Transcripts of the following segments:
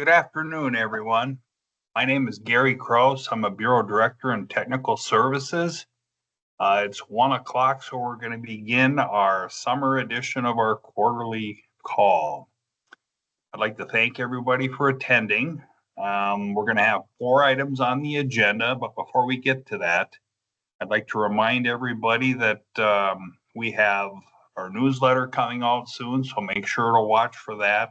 Good afternoon, everyone. My name is Gary Kraus. I'm a Bureau Director in Technical Services. It's 1 o'clock, so we're going to begin our summer edition of our quarterly call. I'd like to thank everybody for attending. We're going to have 4 items on the agenda, but before we get to that, I'd like to remind everybody that we have our newsletter coming out soon, so make sure to watch for that.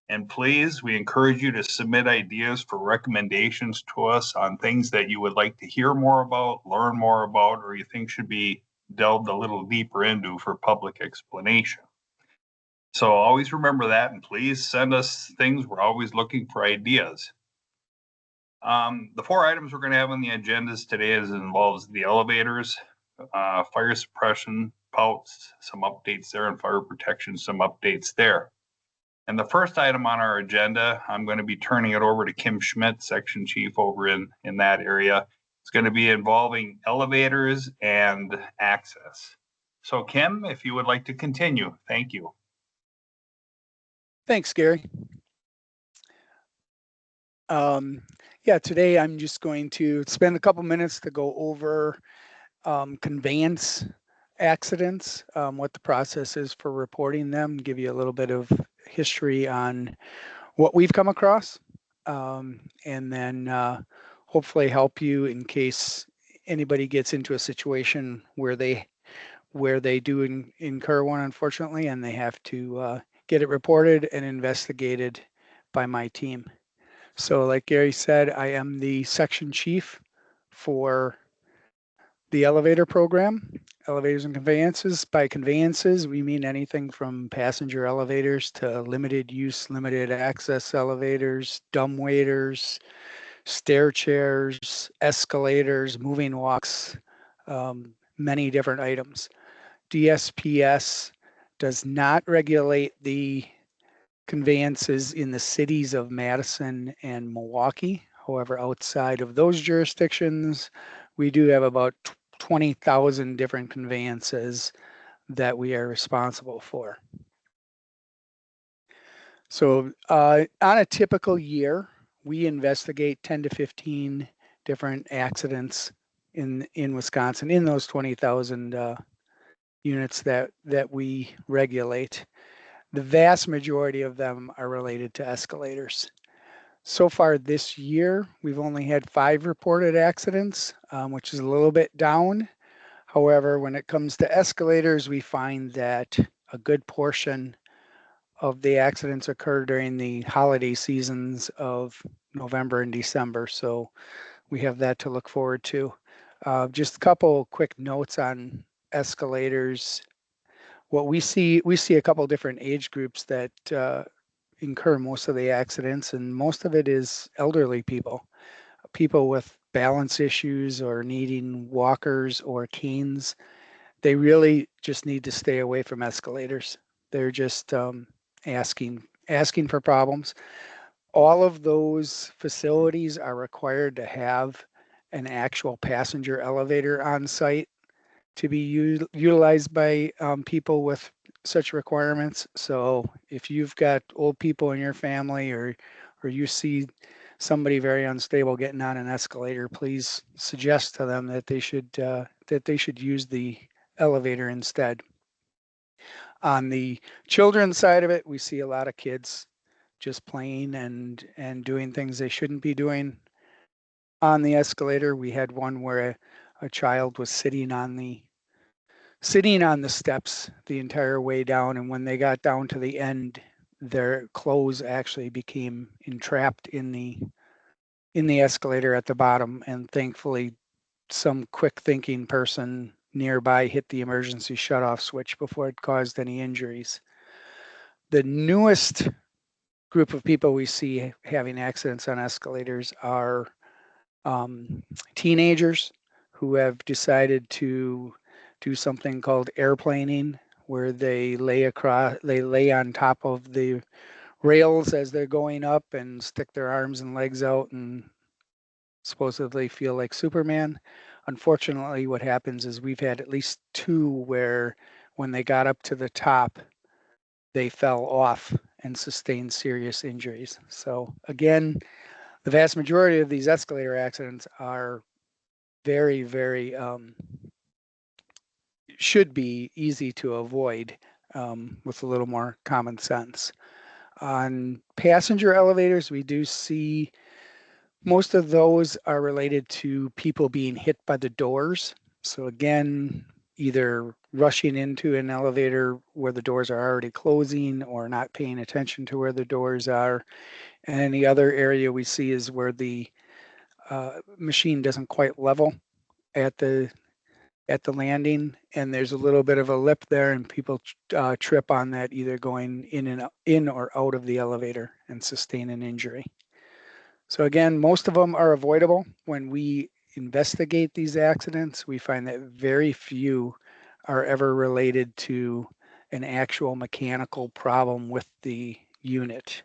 And please, we encourage you to submit ideas for recommendations to us on things that you would like to hear more about, learn more about, or you think should be delved a little deeper into for public explanation. So always remember that, and please send us things. We're always looking for ideas. The 4 items we're going to have on the agendas today involves the elevators, fire suppression, POUTs, some updates there, and fire protection, some updates there. And the first item on our agenda, I'm going to be turning it over to Kim Schmidt, Section Chief over in that area. It's going to be involving elevators and access. So Kim, if you would like to continue, thank you. Thanks, Gary. Today I'm just going to spend a couple minutes to go over conveyance accidents, what the process is for reporting them, give you a little bit of history on what we've come across, and then hopefully help you in case anybody gets into a situation where they do incur one, unfortunately, and they have to get it reported and investigated by my team. So like Gary said, I am the section chief for the elevator program, elevators and conveyances. By conveyances, we mean anything from passenger elevators to limited use, limited access elevators, dumb waiters, stair chairs, escalators, moving walks, many different items. DSPS does not regulate the conveyances in the cities of Madison and Milwaukee. However, outside of those jurisdictions, we do have about 20,000 different conveyances that we are responsible for. So on a typical year, we investigate 10 to 15 different accidents in Wisconsin in those 20,000 units that we regulate. The vast majority of them are related to escalators. So far this year, we've only had 5 reported accidents, which is a little bit down. However, when it comes to escalators, we find that a good portion of the accidents occur during the holiday seasons of November and December. So we have that to look forward to. Just a couple quick notes on escalators. What we see a couple different age groups that incur most of the accidents, and most of it is elderly people with balance issues or needing walkers or canes. They really just need to stay away from escalators. They're just asking for problems. All of those facilities are required to have an actual passenger elevator on site to be utilized by people with such requirements. So if you've got old people in your family or you see somebody very unstable getting on an escalator, please suggest to them that they should use the elevator instead. On the children's side of it, we see a lot of kids just playing and doing things they shouldn't be doing on the escalator. We had one where a child was sitting on the steps the entire way down, and when they got down to the end, their clothes actually became entrapped in the escalator at the bottom, and thankfully some quick thinking person nearby hit the emergency shutoff switch before it caused any injuries. The newest group of people we see having accidents on escalators are teenagers who have decided to do something called airplaning, where they lay on top of the rails as they're going up and stick their arms and legs out and supposedly feel like Superman. Unfortunately, what happens is we've had at least 2 where when they got up to the top, they fell off and sustain serious injuries. So again, the vast majority of these escalator accidents are very, very, should be easy to avoid with a little more common sense. On passenger elevators, we do see most of those are related to people being hit by the doors. So again, either rushing into an elevator where the doors are already closing or not paying attention to where the doors are. And the other area we see is where the machine doesn't quite level at the landing, and there's a little bit of a lip there, and people trip on that, either going in or out of the elevator and sustain an injury. So again, most of them are avoidable. When we investigate these accidents, we find that very few are ever related to an actual mechanical problem with the unit.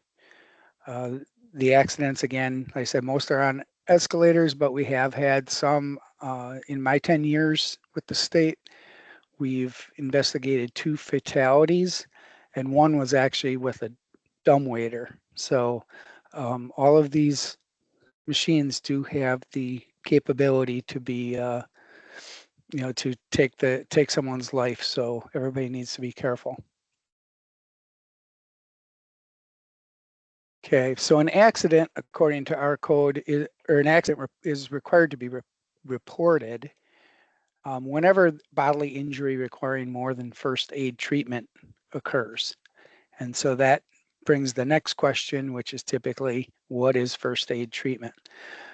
The accidents, again, like I said, most are on escalators, but we have had some in my 10 years with the state. We've investigated 2 fatalities, and one was actually with a dumbwaiter. So all of these machines do have the capability to be, to take someone's life. So everybody needs to be careful. Okay, so an accident, according to our code, an accident is required to be reported whenever bodily injury requiring more than first aid treatment occurs. And so that brings the next question, which is typically, what is first aid treatment?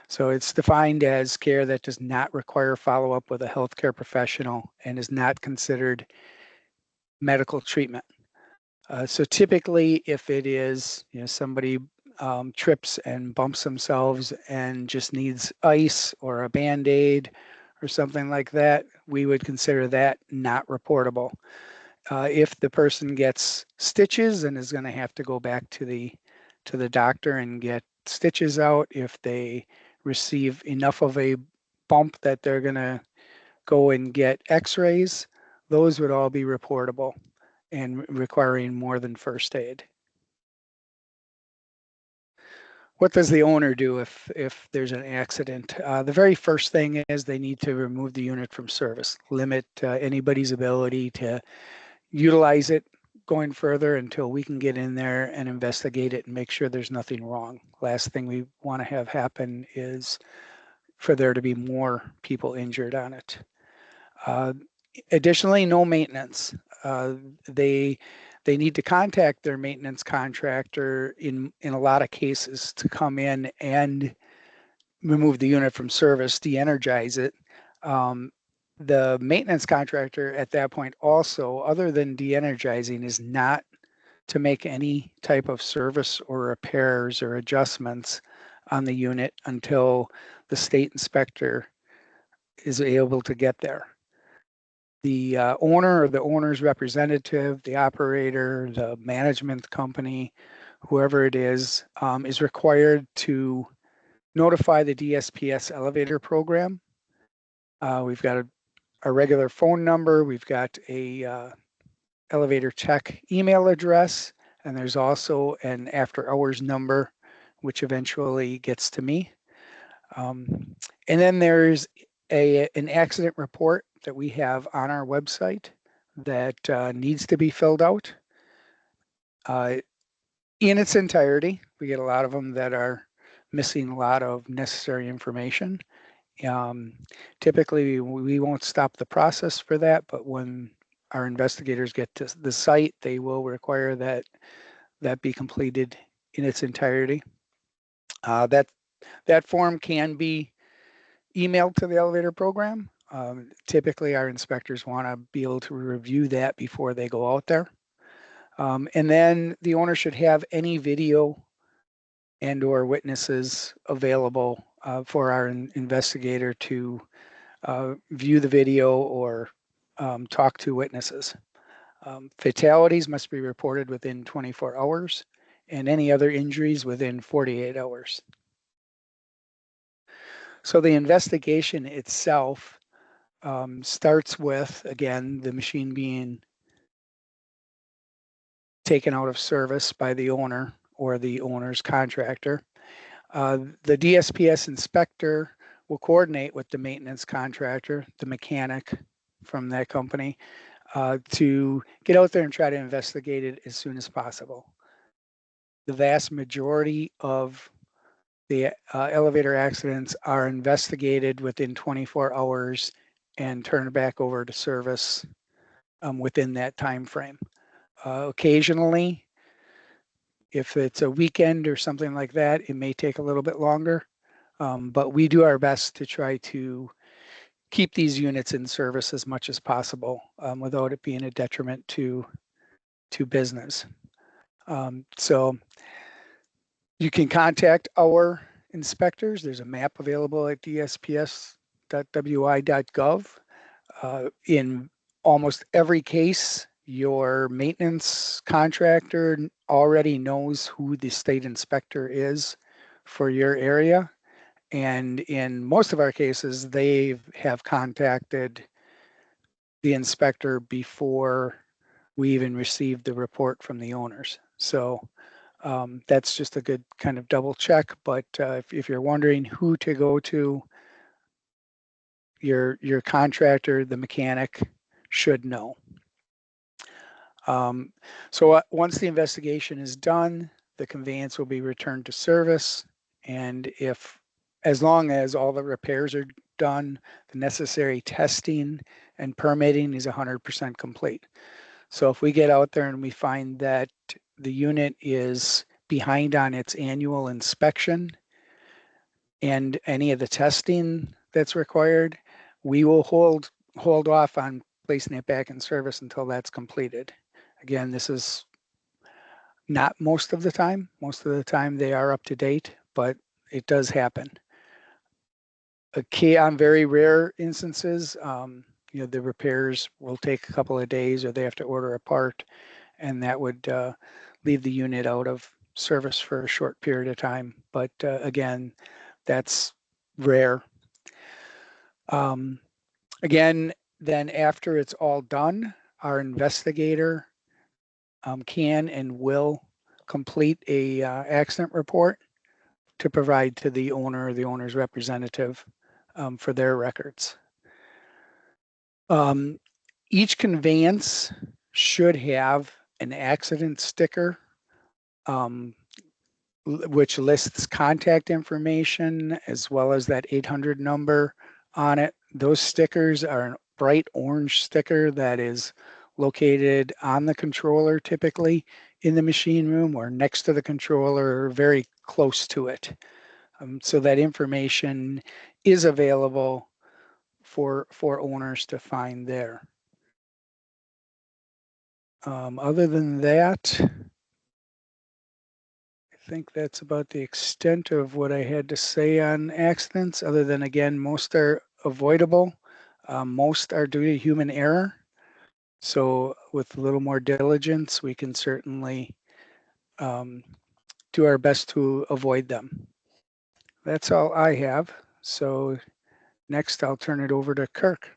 So it's defined as care that does not require follow-up with a healthcare professional and is not considered medical treatment. So typically, if it is, somebody trips and bumps themselves and just needs ice or a Band-Aid or something like that, we would consider that not reportable. If the person gets stitches and is going to have to go back to the doctor and get stitches out, if they receive enough of a bump that they're going to go and get x-rays, those would all be reportable and requiring more than first aid. What does the owner do if there's an accident? The very first thing is they need to remove the unit from service, limit anybody's ability to utilize it going further until we can get in there and investigate it and make sure there's nothing wrong. Last thing we want to have happen is for there to be more people injured on it. Additionally, no maintenance. They need to contact their maintenance contractor in a lot of cases to come in and remove the unit from service, de-energize it. The maintenance contractor at that point also, other than de-energizing, is not to make any type of service or repairs or adjustments on the unit until the state inspector is able to get there. The owner or the owner's representative, the operator, the management company, whoever it is required to notify the DSPS elevator program. We've got a regular phone number. We've got a elevator check email address, and there's also an after hours number, which eventually gets to me. And then there's an accident report that we have on our website that needs to be filled out in its entirety. We get a lot of them that are missing a lot of necessary information. Typically, we won't stop the process for that, but when our investigators get to the site, they will require that be completed in its entirety. That form can be emailed to the elevator program. Typically, our inspectors want to be able to review that before they go out there. And then the owner should have any video and or witnesses available for our investigator to view the video or talk to witnesses. Fatalities must be reported within 24 hours and any other injuries within 48 hours. So the investigation itself starts with, again, the machine being taken out of service by the owner or the owner's contractor. The DSPS inspector will coordinate with the maintenance contractor, the mechanic from that company, to get out there and try to investigate it as soon as possible. The vast majority of the elevator accidents are investigated within 24 hours and turned back over to service within that time frame. Occasionally, if it's a weekend or something like that, it may take a little bit longer, but we do our best to try to keep these units in service as much as possible without it being a detriment to business. So you can contact our inspectors. There's a map available at dsps.wi.gov. In almost every case, your maintenance contractor already knows who the state inspector is for your area. And in most of our cases, they have contacted the inspector before we even received the report from the owners. So that's just a good kind of double check. But if you're wondering who to go to, your contractor, the mechanic, should know. So once the investigation is done, the conveyance will be returned to service. And as long as all the repairs are done, the necessary testing and permitting is 100% complete. So if we get out there and we find that the unit is behind on its annual inspection and any of the testing that's required, we will hold off on placing it back in service until that's completed. Again, this is not most of the time. Most of the time they are up to date, but it does happen. On very rare instances, the repairs will take a couple of days or they have to order a part, and that would leave the unit out of service for a short period of time. But again, that's rare. Again, then after it's all done, our investigator can and will complete a accident report to provide to the owner or the owner's representative for their records. Each conveyance should have an accident sticker, which lists contact information as well as that 800 number on it. Those stickers are a bright orange sticker that is located on the controller, typically in the machine room or next to the controller or very close to it. So that information is available for owners to find there. Other than that, I think that's about the extent of what I had to say on accidents, other than, again, most are avoidable. Most are due to human error. So with a little more diligence, we can certainly do our best to avoid them. That's all I have. So next, I'll turn it over to Kirk.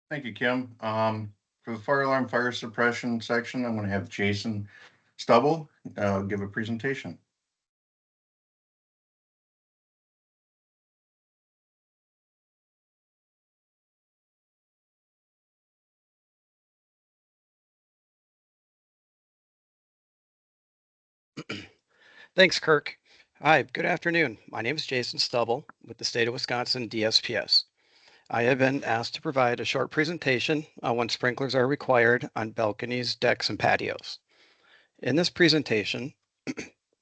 Thank you, Kim. For the fire alarm fire suppression section, I'm going to have Jason Stubble give a presentation. Thanks, Kirk. Hi, good afternoon. My name is Jason Stubble with the State of Wisconsin DSPS. I have been asked to provide a short presentation on when sprinklers are required on balconies, decks, and patios. In this presentation,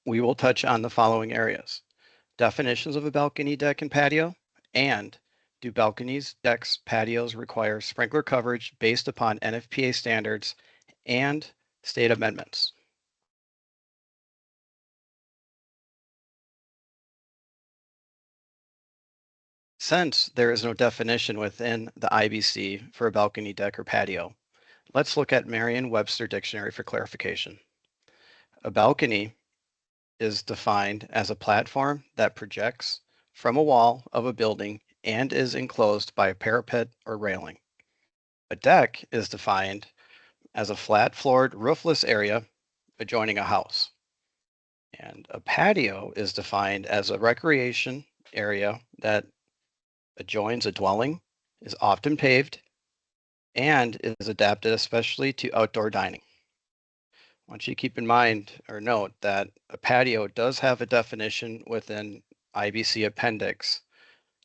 we will touch on the following areas: definitions of a balcony, deck, and patio, and do balconies, decks, patios require sprinkler coverage based upon NFPA standards and state amendments. Since there is no definition within the IBC for a balcony, deck, or patio, let's look at Merriam-Webster Dictionary for clarification. A balcony is defined as a platform that projects from a wall of a building and is enclosed by a parapet or railing. A deck is defined as a flat floored roofless area adjoining a house. And a patio is defined as a recreation area that adjoins a dwelling, is often paved, and is adapted especially to outdoor dining. I want you to keep in mind or note that a patio does have a definition within IBC appendix.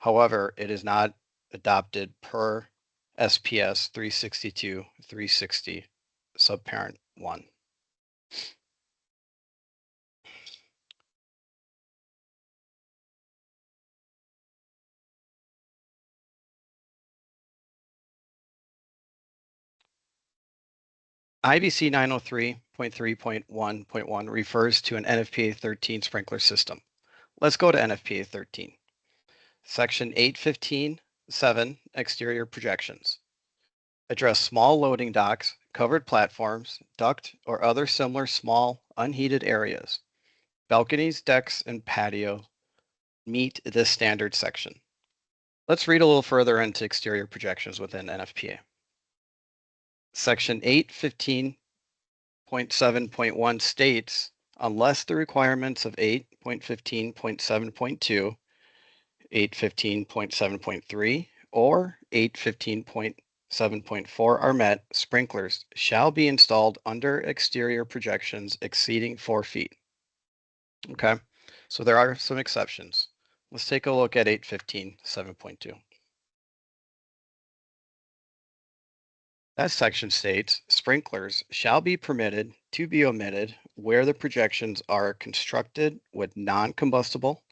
However, it is not adopted per SPS 362-360 subparent 1. IBC 903.3.1.1 refers to an NFPA 13 sprinkler system. Let's go to NFPA 13. Section 815.7 exterior projections. Address small loading docks, covered platforms, duct, or other similar small unheated areas. Balconies, decks, and patio meet this standard section. Let's read a little further into exterior projections within NFPA. Section 815.7.1 states, unless the requirements of 8.15.7.2, 815.7.3, or 815.7.4 are met, sprinklers shall be installed under exterior projections exceeding 4 feet. Okay, so there are some exceptions. Let's take a look at 815.7.2. That section states, sprinklers shall be permitted to be omitted where the projections are constructed with non-combustible,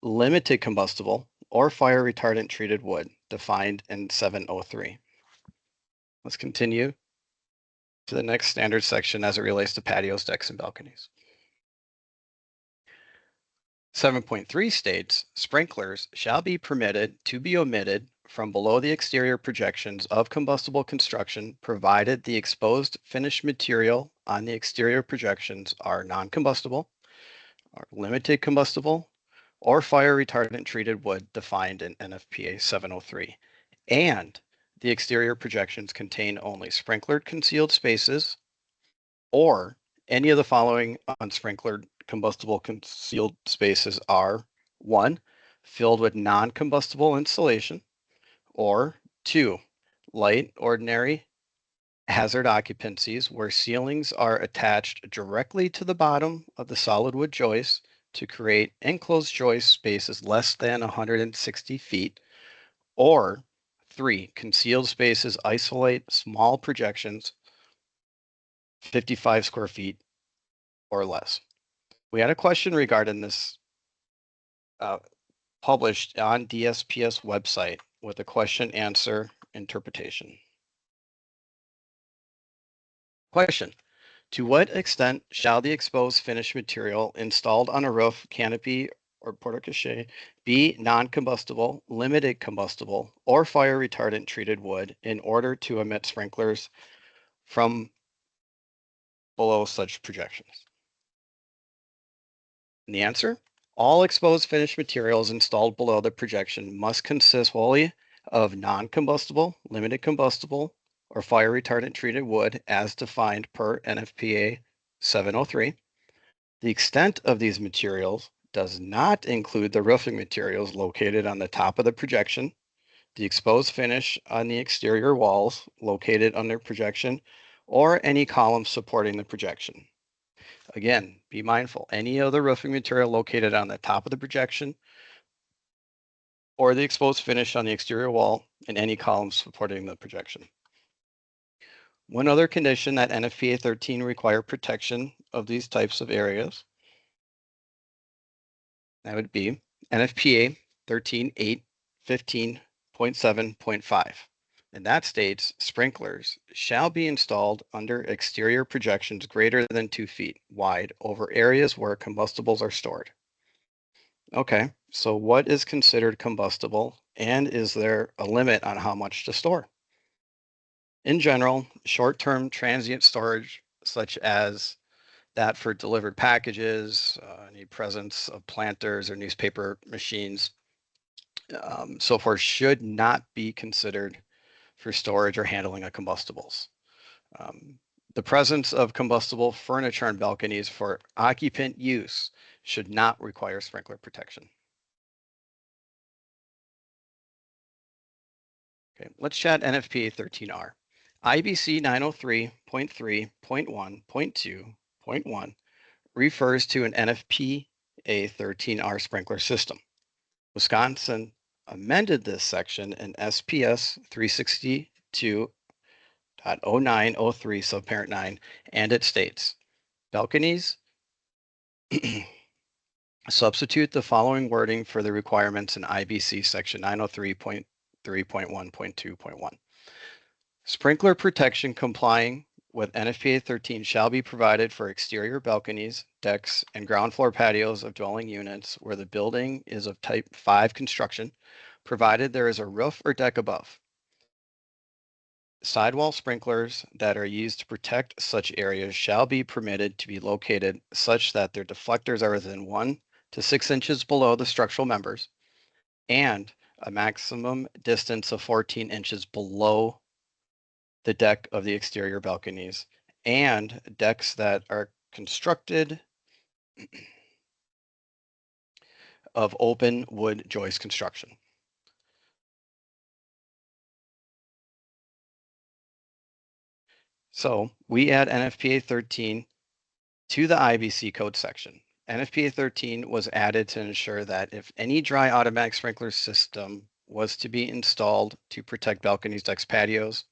limited combustible, or fire retardant treated wood defined in 703. Let's continue to the next standard section as it relates to patios, decks, and balconies. 7.3 states, sprinklers shall be permitted to be omitted from below the exterior projections of combustible construction, provided the exposed finished material on the exterior projections are non-combustible, are limited combustible, or fire retardant treated wood defined in NFPA 703. And the exterior projections contain only sprinklered concealed spaces or any of the following unsprinkled combustible concealed spaces are: 1, filled with non-combustible insulation, or 2, light ordinary hazard occupancies where ceilings are attached directly to the bottom of the solid wood joists to create enclosed joist spaces less than 160 feet, or 3, concealed spaces isolate small projections 55 square feet or less. We had a question regarding this published on DSPS website with a question answer interpretation. Question: to what extent shall the exposed finished material installed on a roof, canopy, or porte-cochere be non-combustible, limited combustible, or fire retardant treated wood in order to emit sprinklers from below such projections? And the answer: all exposed finished materials installed below the projection must consist wholly of non-combustible, limited combustible, or fire retardant treated wood as defined per NFPA 703. The extent of these materials does not include the roofing materials located on the top of the projection, the exposed finish on the exterior walls located under projection, or any columns supporting the projection. Again, be mindful, any other roofing material located on the top of the projection or the exposed finish on the exterior wall and any columns supporting the projection. One other condition that NFPA 13 require protection of these types of areas, that would be NFPA 13.8.15.7.5. And that states sprinklers shall be installed under exterior projections greater than 2 feet wide over areas where combustibles are stored. Okay, so what is considered combustible, and is there a limit on how much to store? In general, short-term transient storage, such as that for delivered packages, any presence of planters or newspaper machines, so forth should not be considered for storage or handling of combustibles. The presence of combustible furniture on balconies for occupant use should not require sprinkler protection. Okay, let's chat NFPA 13R. IBC 903.3.1.2.1 refers to an NFPA 13R sprinkler system. Wisconsin amended this section in SPS 362.0903 subparent 9, and it states, balconies substitute the following wording for the requirements in IBC section 903.3.1.2.1. Sprinkler protection complying with NFPA 13 shall be provided for exterior balconies, decks, and ground floor patios of dwelling units where the building is of type 5 construction, provided there is a roof or deck above. Sidewall sprinklers that are used to protect such areas shall be permitted to be located such that their deflectors are within 1 to 6 inches below the structural members and a maximum distance of 14 inches below the deck of the exterior balconies, and decks that are constructed of open wood joist construction. So we add NFPA 13 to the IBC code section. NFPA 13 was added to ensure that if any dry automatic sprinkler system was to be installed to protect balconies, decks, patios,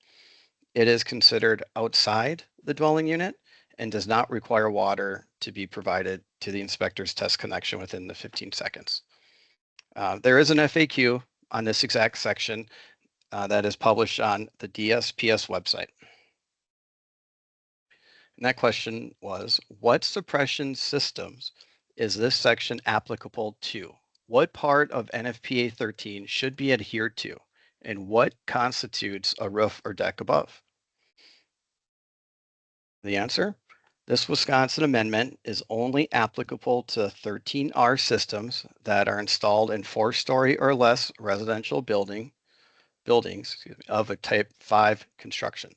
it is considered outside the dwelling unit and does not require water to be provided to the inspector's test connection within the 15 seconds. There is an FAQ on this exact section that is published on the DSPS website. And that question was, what suppression systems is this section applicable to? What part of NFPA 13 should be adhered to? And what constitutes a roof or deck above? The answer? This Wisconsin amendment is only applicable to 13R systems that are installed in 4-story or less residential buildings of a type 5 construction.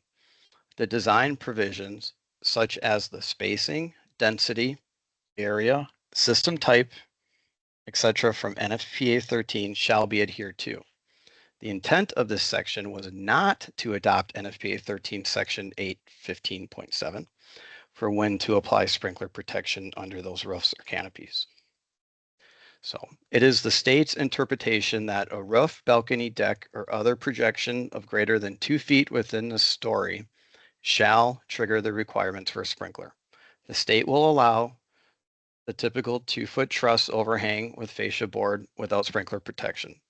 The design provisions such as the spacing, density, area, system type, etc. from NFPA 13 shall be adhered to. The intent of this section was not to adopt NFPA 13 section 815.7 for when to apply sprinkler protection under those roofs or canopies. So it is the state's interpretation that a roof, balcony, deck, or other projection of greater than 2 feet within the story shall trigger the requirements for a sprinkler. The state will allow the typical 2-foot truss overhang with fascia board without sprinkler protection.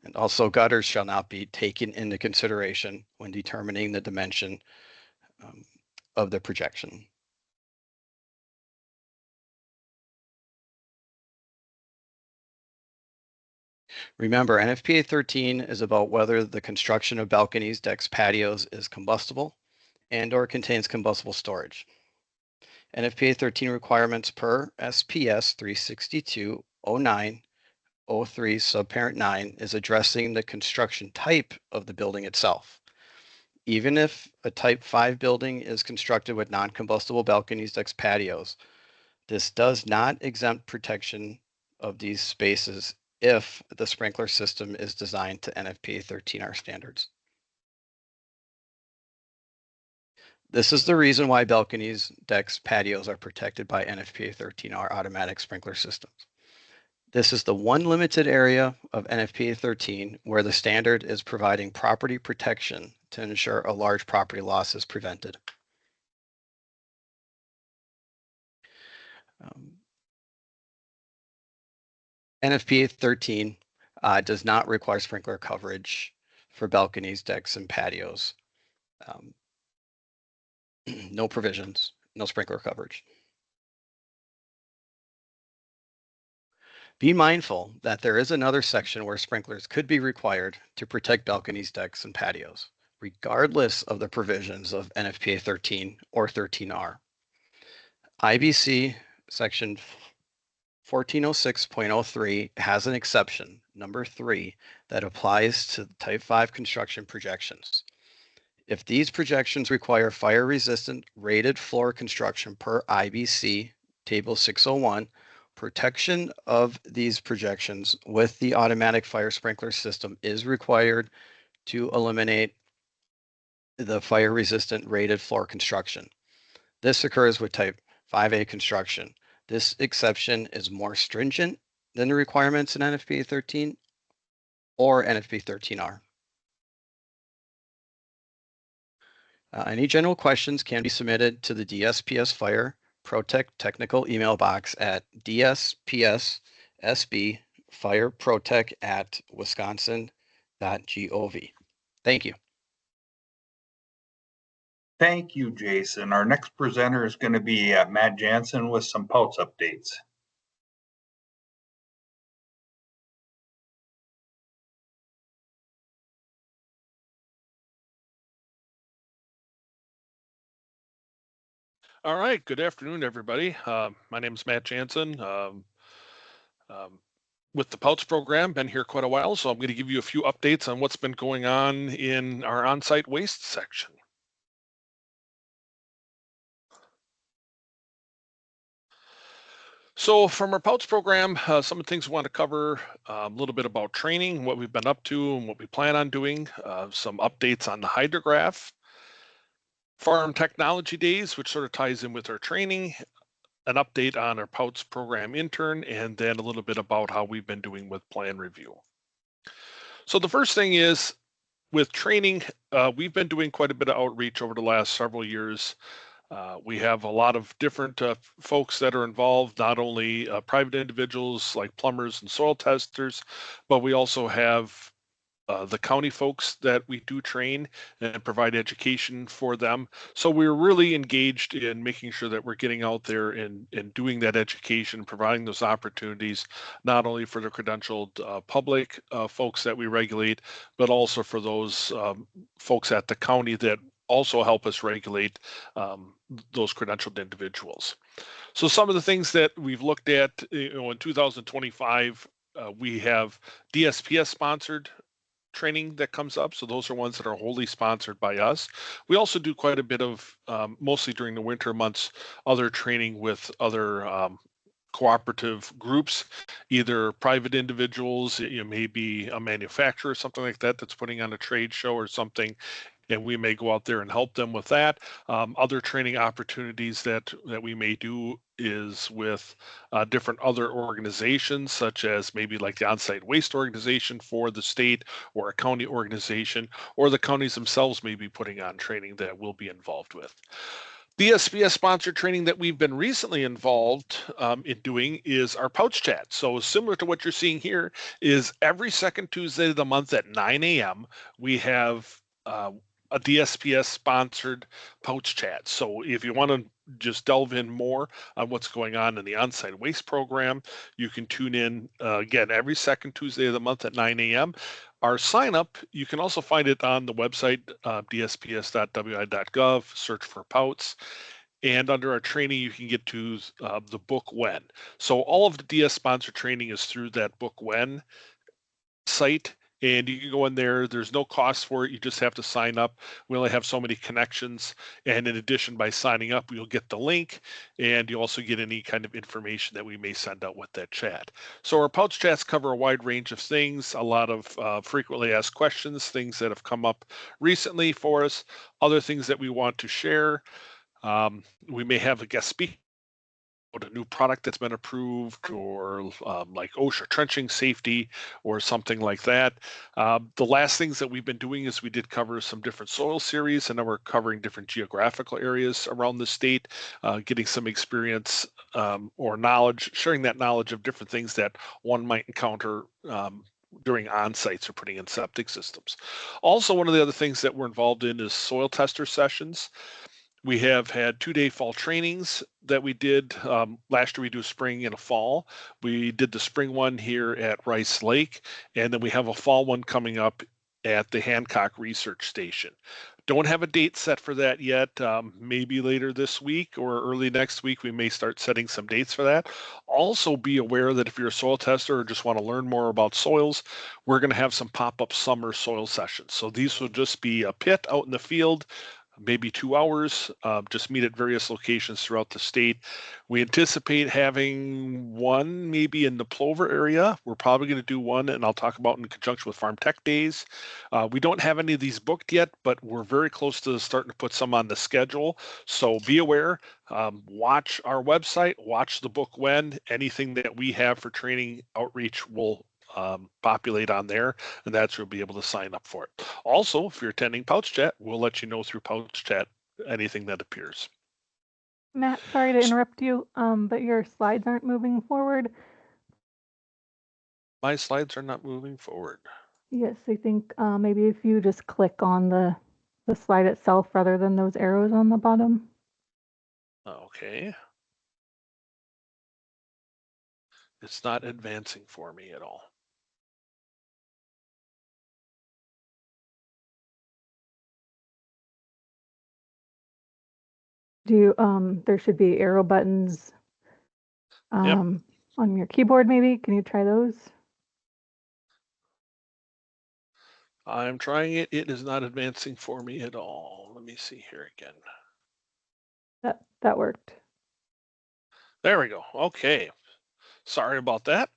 And also gutters shall not be taken into consideration when determining the dimension of the projection. Remember, NFPA 13 is about whether the construction of balconies, decks, patios is combustible and or contains combustible storage. NFPA 13 requirements per SPS 362.09.03 subparent 9 is addressing the construction type of the building itself. Even if a type 5 building is constructed with non-combustible balconies, decks, patios, this does not exempt protection of these spaces if the sprinkler system is designed to NFPA 13R standards. This is the reason why balconies, decks, patios are protected by NFPA 13R automatic sprinkler systems. This is the one limited area of NFPA 13 where the standard is providing property protection to ensure a large property loss is prevented. NFPA 13 does not require sprinkler coverage for balconies, decks, and patios. No provisions, no sprinkler coverage. Be mindful that there is another section where sprinklers could be required to protect balconies, decks, and patios, regardless of the provisions of NFPA 13 or 13R. IBC section 1406.03 has an exception, number 3, that applies to type 5 construction projections. If these projections require fire-resistant rated floor construction per IBC Table 601, protection of these projections with the automatic fire sprinkler system is required to eliminate the fire-resistant rated floor construction. This occurs with type 5A construction. This exception is more stringent than the requirements in NFPA 13 or NFPA 13R. Any general questions can be submitted to the DSPS Fire ProTech technical email box at dspsfireprotech@wisconsin.gov. Thank you. Thank you, Jason. Our next presenter is going to be Matt Jansen with some POUTS updates. All right, good afternoon, everybody. My name is Matt Jansen with the POUTS program. Been here quite a while, so I'm going to give you a few updates on what's been going on in our on-site waste section. So from our POUTS program, some of the things we want to cover, a little bit about training, what we've been up to and what we plan on doing, some updates on the hydrograph, farm technology days, which sort of ties in with our training, an update on our POUTS program intern, and then a little bit about how we've been doing with plan review. So the first thing is with training, we've been doing quite a bit of outreach over the last several years. We have a lot of different folks that are involved, not only private individuals like plumbers and soil testers, but we also have the county folks that we do train and provide education for them. So we're really engaged in making sure that we're getting out there and doing that education, providing those opportunities, not only for the credentialed public folks that we regulate, but also for those folks at the county that also help us regulate those credentialed individuals. So some of the things that we've looked at, in 2025, we have DSPS sponsored training that comes up. So those are ones that are wholly sponsored by us. We also do quite a bit of, mostly during the winter months, other training with other cooperative groups, either private individuals, maybe a manufacturer or something like that that's putting on a trade show or something, and we may go out there and help them with that. Other training opportunities that we may do is with different other organizations, such as maybe like the on-site waste organization for the state or a county organization, or the counties themselves may be putting on training that we'll be involved with. The SPS sponsored training that we've been recently involved in doing is our POUTS chat. So similar to what you're seeing here is every second Tuesday of the month at 9 a.m. we have a DSPS sponsored POUTS chat. So if you want to just delve in more on what's going on in the on-site waste program, you can tune in again every second Tuesday of the month at 9 a.m. Our sign up, you can also find it on the website, dsps.wi.gov, search for POUTS. And under our training, you can get to the Book When. So all of the DS sponsored training is through that Book When site. And you can go in there. There's no cost for it. You just have to sign up. We only have so many connections. And in addition, by signing up, you'll get the link, and you also get any kind of information that we may send out with that chat. So our POUTS chats cover a wide range of things, a lot of frequently asked questions, things that have come up recently for us, other things that we want to share. We may have a guest speaker, a new product that's been approved, or like OSHA trenching safety or something like that. The last things that we've been doing is we did cover some different soil series, and now we're covering different geographical areas around the state, getting some experience or knowledge, sharing that knowledge of different things that one might encounter during on-sites or putting in septic systems. Also, one of the other things that we're involved in is soil tester sessions. We have had 2-day fall trainings that we did. Last year we do a spring and a fall. We did the spring one here at Rice Lake, and then we have a fall one coming up at the Hancock Research Station. Don't have a date set for that yet. Maybe later this week or early next week, we may start setting some dates for that. Also be aware that if you're a soil tester or just want to learn more about soils, we're going to have some pop-up summer soil sessions. So these will just be a pit out in the field, maybe 2 hours, just meet at various locations throughout the state. We anticipate having one maybe in the Plover area. We're probably going to do one, and I'll talk about in conjunction with Farm Tech Days. We don't have any of these booked yet, but we're very close to starting to put some on the schedule. So be aware, watch our website, watch the book when. Anything that we have for training outreach will populate on there, and that's where you'll be able to sign up for it. Also, if you're attending Pouch Chat, we'll let you know through Pouch Chat anything that appears. Matt, sorry to interrupt you, but your slides aren't moving forward. My slides are not moving forward. Yes, I think maybe if you just click on the slide itself rather than those arrows on the bottom. Okay. It's not advancing for me at all. Do you, there should be arrow buttons on your keyboard maybe. Can you try those? I'm trying it. It is not advancing for me at all. Let me see here again. That worked. There we go. Okay. Sorry about that.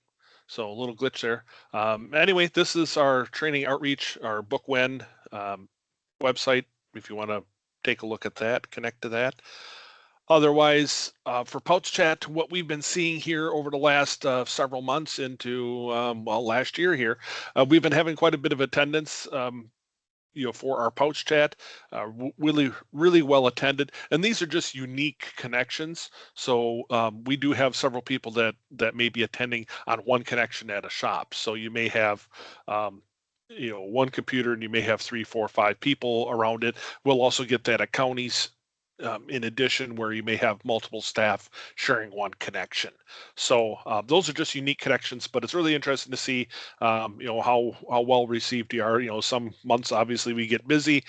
So a little glitch there. Anyway, this is our training outreach, our book when website. If you want to take a look at that, connect to that. Otherwise, for Pouch Chat, what we've been seeing here over the last several months into, well, last year here, we've been having quite a bit of attendance, for our Pouch Chat, really well attended. And these are just unique connections. So we do have several people that may be attending on one connection at a shop. So you may have, one computer and you may have 3, 4, 5 people around it. We'll also get that at counties in addition, where you may have multiple staff sharing one connection. So those are just unique connections, but it's really interesting to see, how well received you are. Some months, obviously, we get busy.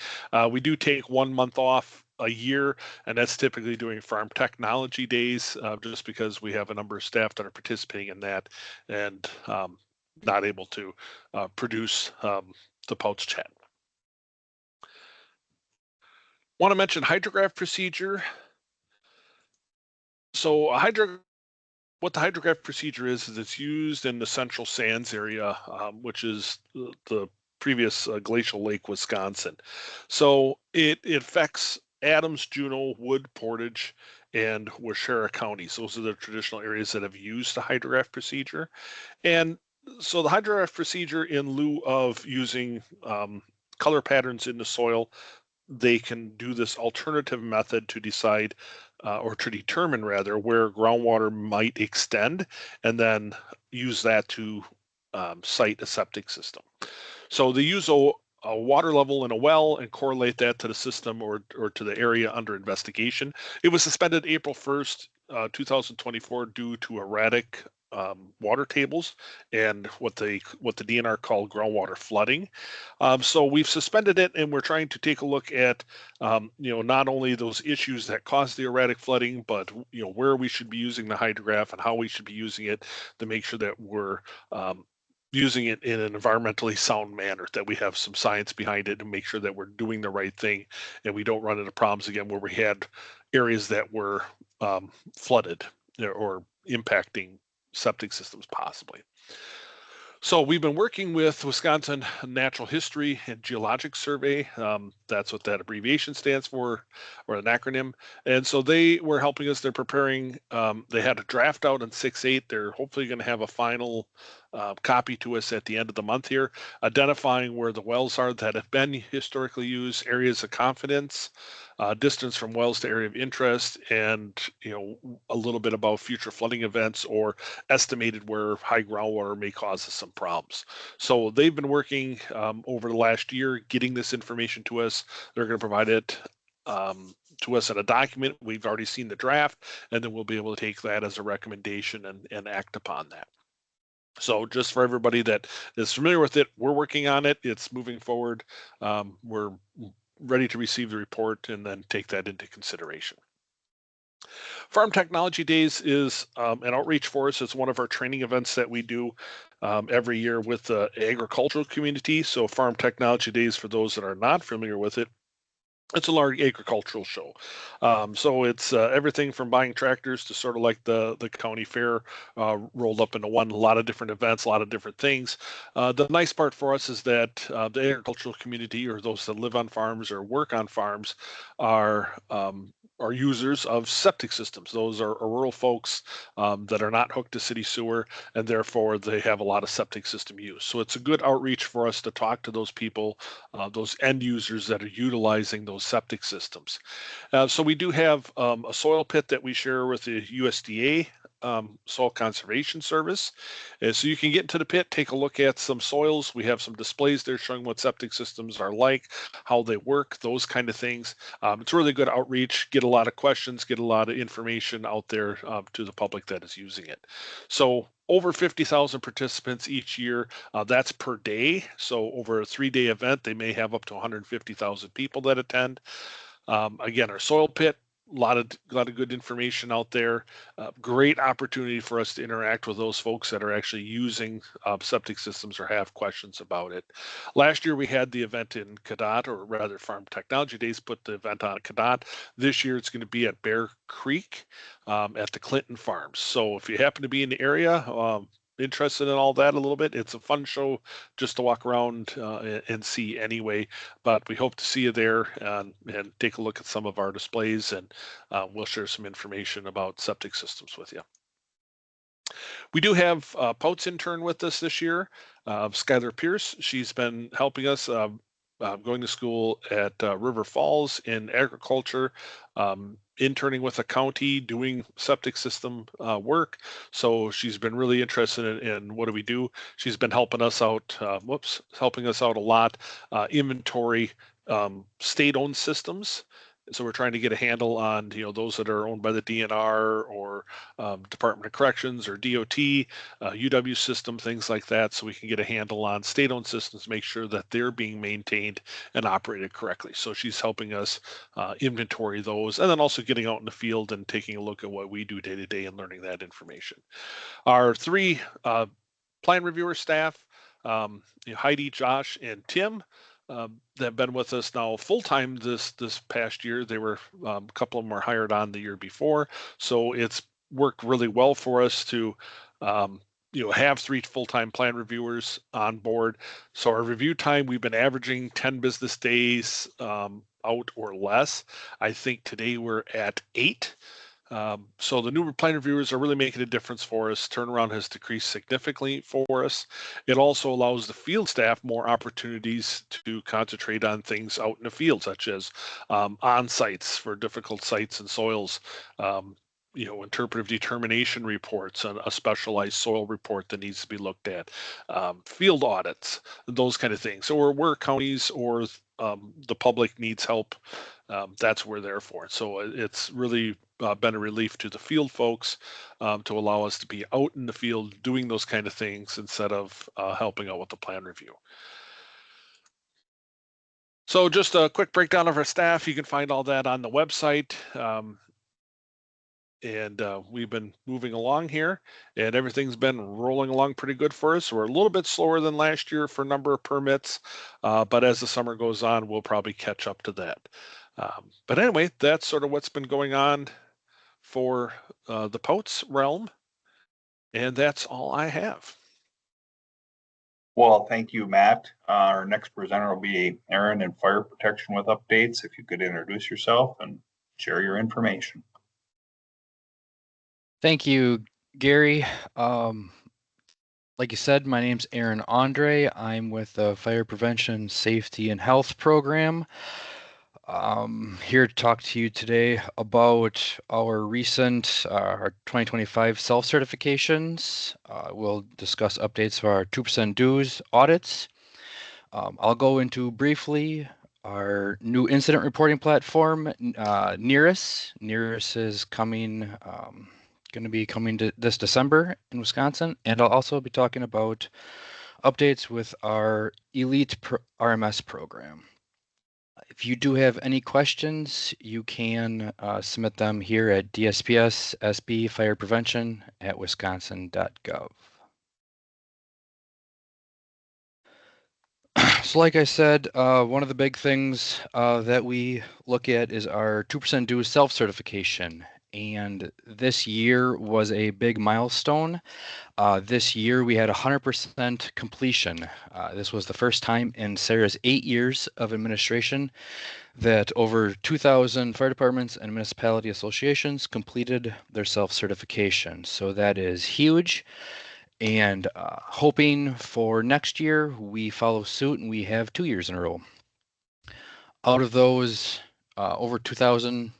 We do take 1 month off a year, and that's typically doing Farm Technology Days, just because we have a number of staff that are participating in that and not able to produce the Pouch Chat. Want to mention hydrograph procedure. So what the hydrograph procedure is it's used in the Central Sands area, which is the previous glacial lake, Wisconsin. So it affects Adams, Juneau, Wood, Portage, and Waushara counties. Those are the traditional areas that have used the hydrograph procedure. And so the hydrograph procedure, in lieu of using color patterns in the soil, they can do this alternative method to decide or to determine rather where groundwater might extend, and then use that to site a septic system. So they use a water level in a well and correlate that to the system or to the area under investigation. It was suspended April 1st, 2024 due to erratic water tables and what the DNR called groundwater flooding. So we've suspended it, and we're trying to take a look at not only those issues that cause the erratic flooding, but where we should be using the hydrograph and how we should be using it to make sure that we're using it in an environmentally sound manner, that we have some science behind it, and make sure that we're doing the right thing and we don't run into problems again where we had areas that were flooded or impacting septic systems possibly. So we've been working with Wisconsin Natural History and Geologic Survey. That's what that abbreviation stands for, or an acronym. And so they were helping us. They're preparing. They had a draft out on 6/8. They're hopefully going to have a final copy to us at the end of the month here, identifying where the wells are that have been historically used, areas of confidence, distance from wells to area of interest, and a little bit about future flooding events or estimated where high groundwater may cause us some problems. So they've been working over the last year getting this information to us. They're going to provide it to us in a document. We've already seen the draft, and then we'll be able to take that as a recommendation and act upon that. So just for everybody that is familiar with it, we're working on it. It's moving forward. We're ready to receive the report and then take that into consideration. Farm Technology Days is an outreach for us. It's one of our training events that we do every year with the agricultural community. So Farm Technology Days, for those that are not familiar with it, it's a large agricultural show. So it's everything from buying tractors to sort of like the county fair rolled up into one. A lot of different events, a lot of different things. The nice part for us is that the agricultural community, or those that live on farms or work on farms, are users of septic systems. Those are rural folks that are not hooked to city sewer, and therefore they have a lot of septic system use. So it's a good outreach for us to talk to those people, those end users that are utilizing those septic systems. So we do have a soil pit that we share with the USDA Soil Conservation Service. So you can get into the pit, take a look at some soils. We have some displays there showing what septic systems are like, how they work, those kind of things. It's really good outreach, get a lot of questions, get a lot of information out there to the public that is using it. So over 50,000 participants each year. That's per day. So over a 3-day event, they may have up to 150,000 people that attend. Again, our soil pit, a lot of good information out there. Great opportunity for us to interact with those folks that are actually using septic systems or have questions about it. Last year we had the event in Cadott, or rather Farm Technology Days put the event on at Cadott. This year it's going to be at Bear Creek at the Clinton Farms. So if you happen to be in the area, interested in all that a little bit, it's a fun show just to walk around and see anyway. But we hope to see you there and take a look at some of our displays, and we'll share some information about septic systems with you. We do have POTS intern with us this year, Skylar Pierce. She's been helping us going to school at River Falls in agriculture, interning with the county, doing septic system work. So she's been really interested in what do we do. She's been helping us out, helping us out a lot, inventory state-owned systems. So we're trying to get a handle on, those that are owned by the DNR or Department of Corrections or DOT, UW system, things like that, so we can get a handle on state-owned systems, make sure that they're being maintained and operated correctly. So she's helping us inventory those, and then also getting out in the field and taking a look at what we do day to day and learning that information. Our 3 plan reviewer staff, Heidi, Josh, and Tim, that have been with us now full-time this past year. They were a couple of them were hired on the year before, so it's worked really well for us to have 3 full-time plan reviewers on board. So our review time, we've been averaging 10 business days out or less. I think today we're at 8. So the new plan reviewers are really making a difference for us. Turnaround has decreased significantly for us. It also allows the field staff more opportunities to concentrate on things out in the field, such as on sites for difficult sites and soils, interpretive determination reports, and a specialized soil report that needs to be looked at, field audits, those kind of things. So where counties or the public needs help, that's what we're there for. So it's really been a relief to the field folks to allow us to be out in the field doing those kind of things instead of helping out with the plan review. So just a quick breakdown of our staff. You can find all that on the website. And we've been moving along here, and everything's been rolling along pretty good for us. We're a little bit slower than last year for number of permits, but as the summer goes on, we'll probably catch up to that. But anyway, that's sort of what's been going on for the POTS realm, and that's all I have. Well, thank you, Matt. Our next presenter will be Aaron in Fire Protection with updates. If you could introduce yourself and share your information. Thank you, Gary. Like you said, my name's Aaron Andre. I'm with the Fire Prevention, Safety, and Health Program. Here to talk to you today about our recent, our 2025 self-certifications. We'll discuss updates for our 2% dues audits. I'll go into briefly our new incident reporting platform, NERIS. NERIS is coming, going to be coming to this December in Wisconsin, and I'll also be talking about updates with our Elite RMS program. If you do have any questions, you can submit them here at DSPS SB Fire Prevention at wisconsin.gov. So like I said, one of the big things that we look at is our 2% due self-certification. And this year was a big milestone. This year we had 100% completion. This was the first time in Sarah's 8 years of administration that over 2,000 fire departments and municipality associations completed their self-certification. So that is huge. And hoping for next year, we follow suit and we have 2 years in a row. Out of those over 2,000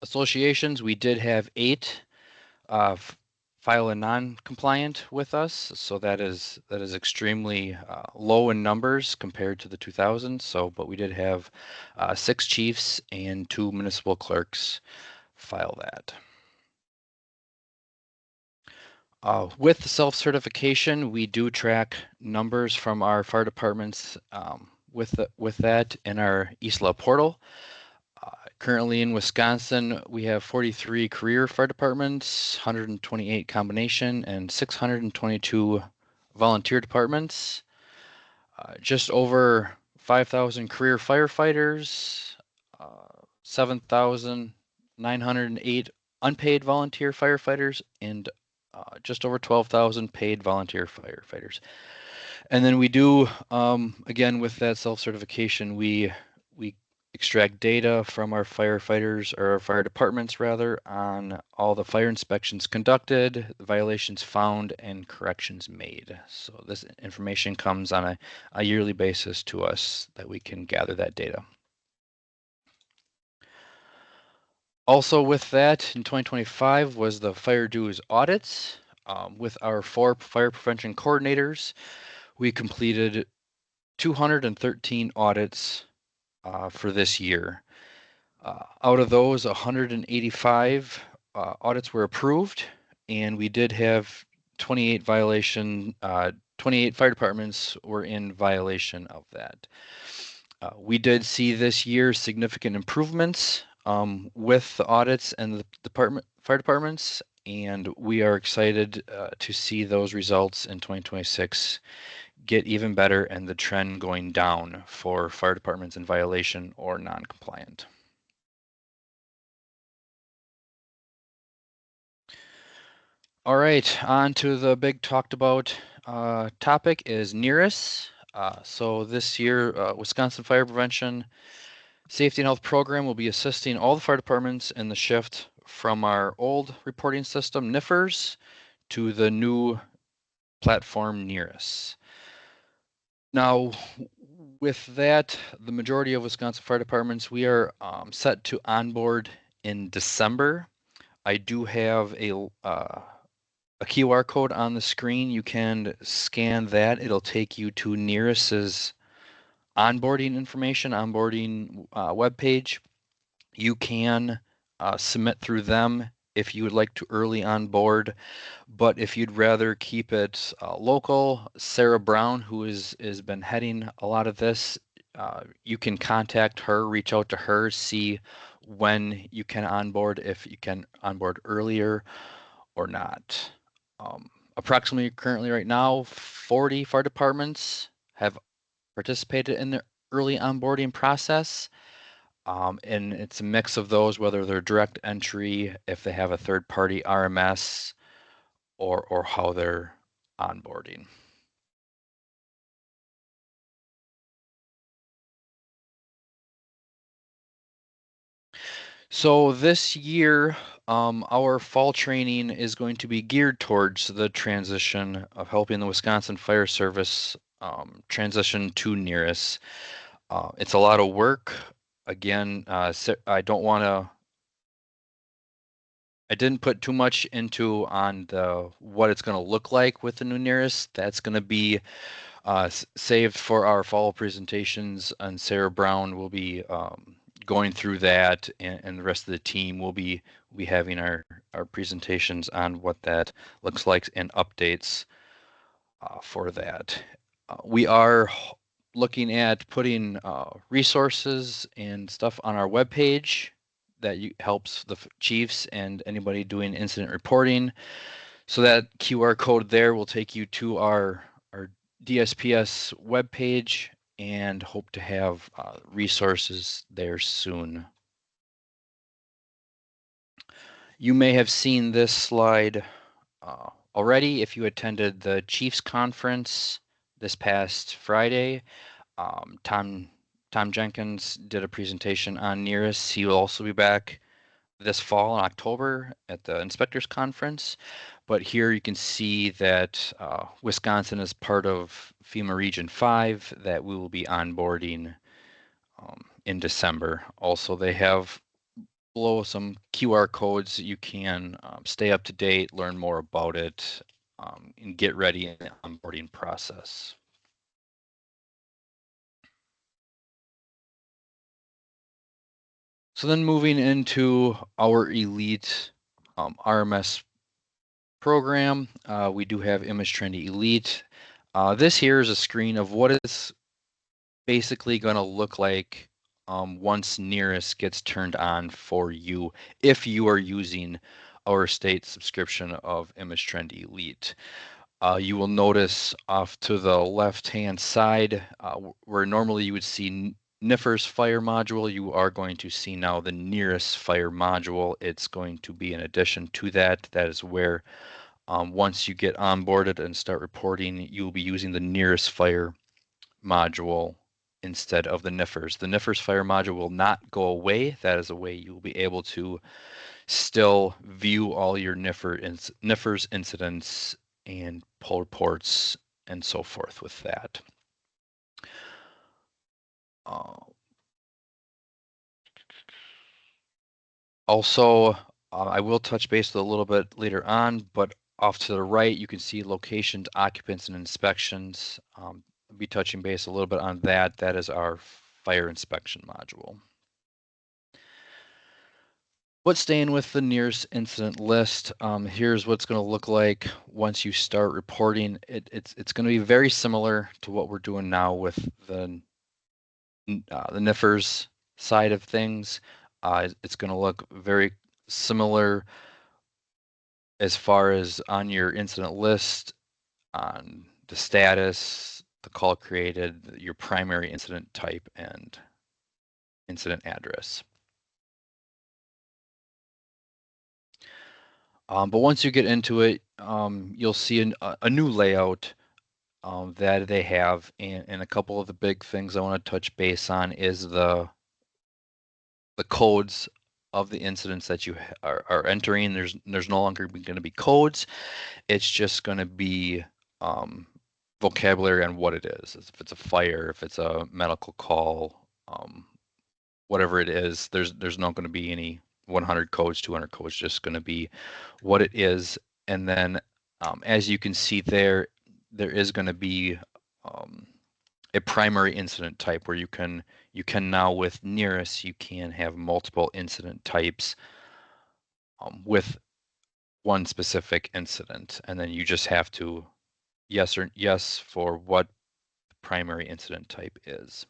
associations, we did have 8 file a non-compliant with us. So that is extremely low in numbers compared to the 2,000. So, but we did have 6 chiefs and 2 municipal clerks file that. With the self-certification, we do track numbers from our fire departments with that in our ESLA portal. Currently in Wisconsin, we have 43 career fire departments, 128 combination, and 622 volunteer departments. Just over 5,000 career firefighters, 7,908 unpaid volunteer firefighters, and just over 12,000 paid volunteer firefighters. And then we do, again, with that self-certification, we extract data from our firefighters, or our fire departments rather, on all the fire inspections conducted, violations found, and corrections made. So this information comes on a yearly basis to us that we can gather that data. Also with that, in 2025 was the fire dues audits. With our 4 fire prevention coordinators, we completed 213 audits for this year. Out of those, 185 audits were approved, and we did have 28 fire departments were in violation of that. We did see this year significant improvements with the audits and the fire departments, and we are excited to see those results in 2026 get even better and the trend going down for fire departments in violation or non-compliant. All right, on to the big talked about topic is NERIS. So this year, Wisconsin Fire Prevention Safety and Health Program will be assisting all the fire departments in the shift from our old reporting system, NIFRS, to the new platform, NERIS. Now, with that, the majority of Wisconsin fire departments, we are set to onboard in December. I do have a QR code on the screen. You can scan that. It'll take you to NERIS's onboarding information, onboarding webpage. You can submit through them if you would like to early onboard, but if you'd rather keep it local, Sarah Brown, who has been heading a lot of this, you can contact her, reach out to her, see when you can onboard, if you can onboard earlier or not. Approximately currently right now, 40 fire departments have participated in the early onboarding process. And it's a mix of those, whether they're direct entry, if they have a third-party RMS, or how they're onboarding. So this year, our fall training is going to be geared towards the transition of helping the Wisconsin Fire Service transition to NERIS. It's a lot of work. Again, I didn't put too much into on what it's going to look like with the new NERIS. That's going to be saved for our fall presentations, and Sarah Brown will be going through that, and the rest of the team will be having our presentations on what that looks like and updates for that. We are looking at putting resources and stuff on our webpage that helps the chiefs and anybody doing incident reporting. So that QR code there will take you to our DSPS webpage, and hope to have resources there soon. You may have seen this slide already if you attended the Chiefs Conference this past Friday. Tom Jenkins did a presentation on NERIS. He will also be back this fall in October at the Inspectors Conference. But here you can see that Wisconsin is part of FEMA Region 5 that we will be onboarding in December. Also, they have below some QR codes that you can stay up to date, learn more about it, and get ready in the onboarding process. So then moving into our elite RMS program, we do have Image Trendy Elite. This here is a screen of what it's basically going to look like once NERIS gets turned on for you, if you are using our state subscription of Image Trendy Elite. You will notice off to the left-hand side, where normally you would see NIFRS Fire module, you are going to see now the NERIS Fire module. It's going to be an addition to that. That is where once you get onboarded and start reporting, you will be using the NERIS Fire module instead of the NIFRS. The NIFRS Fire module will not go away. That is a way you will be able to still view all your NIFRS incidents and pull reports and so forth with that. Also, I will touch base a little bit later on, but off to the right, you can see locations, occupants, and inspections. I'll be touching base a little bit on that. That is our fire inspection module. But staying with the NERIS incident list, here's what's going to look like once you start reporting. It's going to be very similar to what we're doing now with the NIFRS side of things. It's going to look very similar as far as on your incident list, on the status, the call created, your primary incident type, and incident address. But once you get into it, you'll see a new layout that they have, and a couple of the big things I want to touch base on is the codes of the incidents that you are entering. There's no longer going to be codes. It's just going to be vocabulary on what it is. If it's a fire, if it's a medical call, whatever it is, there's not going to be any 100 codes, 200 codes, just going to be what it is. And then as you can see there is going to be a primary incident type where you can now with NERIS, you can have multiple incident types with one specific incident. And then you just have to yes for what the primary incident type is.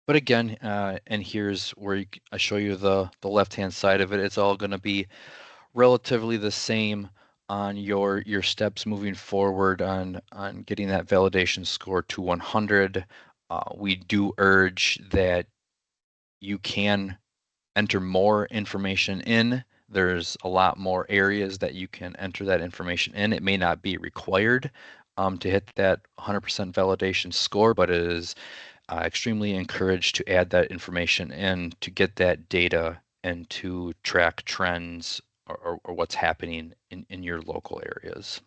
But again, and here's where I show you the left-hand side of it. It's all going to be relatively the same on your steps moving forward on getting that validation score to 100. We do urge that you can enter more information in. There's a lot more areas that you can enter that information in. It may not be required to hit that 100% validation score, but it is extremely encouraged to add that information in to get that data and to track trends or what's happening in your local areas.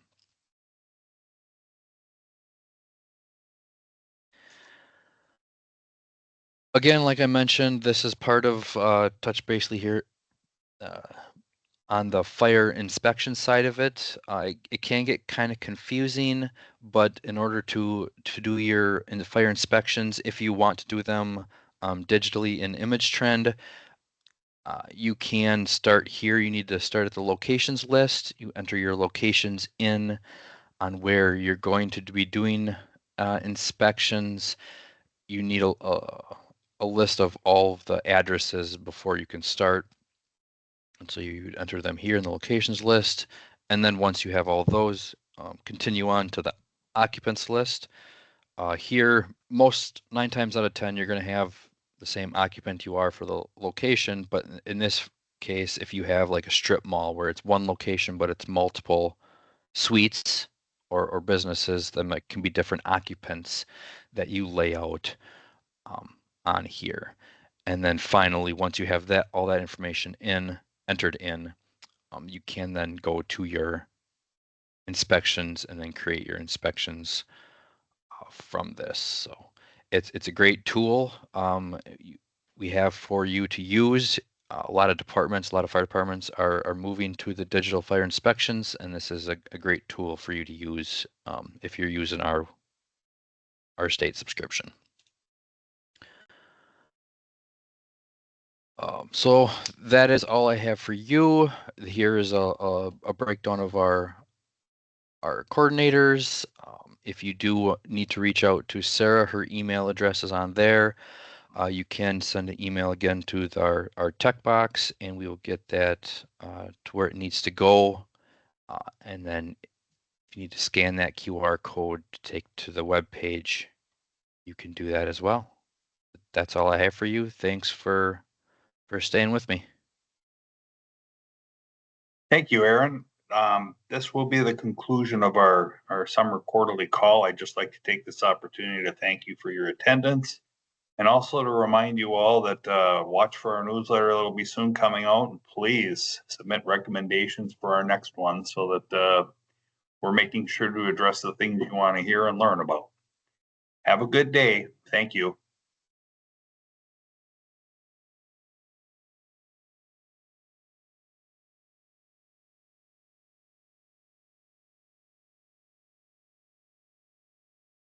Again, like I mentioned, this is part of touch basically here on the fire inspection side of it. It can get kind of confusing, but in order to do your fire inspections, if you want to do them digitally in ImageTrend, you can start here. You need to start at the locations list. You enter your locations in on where you're going to be doing inspections, you need a list of all of the addresses before you can start. And so you enter them here in the locations list. And then once you have all those, continue on to the occupants list. Here, 9 times out of 10, you're going to have the same occupant you are for the location. But in this case, if you have like a strip mall where it's one location, but it's multiple suites or businesses, then it can be different occupants that you lay out on here. And then finally, once you have all that information entered in, you can then go to your inspections and then create your inspections from this. So it's a great tool we have for you to use. A lot of fire departments are moving to the digital fire inspections, and this is a great tool for you to use if you're using our state subscription. So that is all I have for you. Here is a breakdown of our coordinators. If you do need to reach out to Sarah, her email address is on there. You can send an email again to our tech box, and we will get that to where it needs to go. And then if you need to scan that QR code to take to the web page, you can do that as well. That's all I have for you. Thanks for staying with me. Thank you, Aaron. This will be the conclusion of our summer quarterly call. I'd just like to take this opportunity to thank you for your attendance, and also to remind you all that watch for our newsletter that will be soon coming out, and please submit recommendations for our next one so that we're making sure to address the things you want to hear and learn about. Have a good day. Thank you.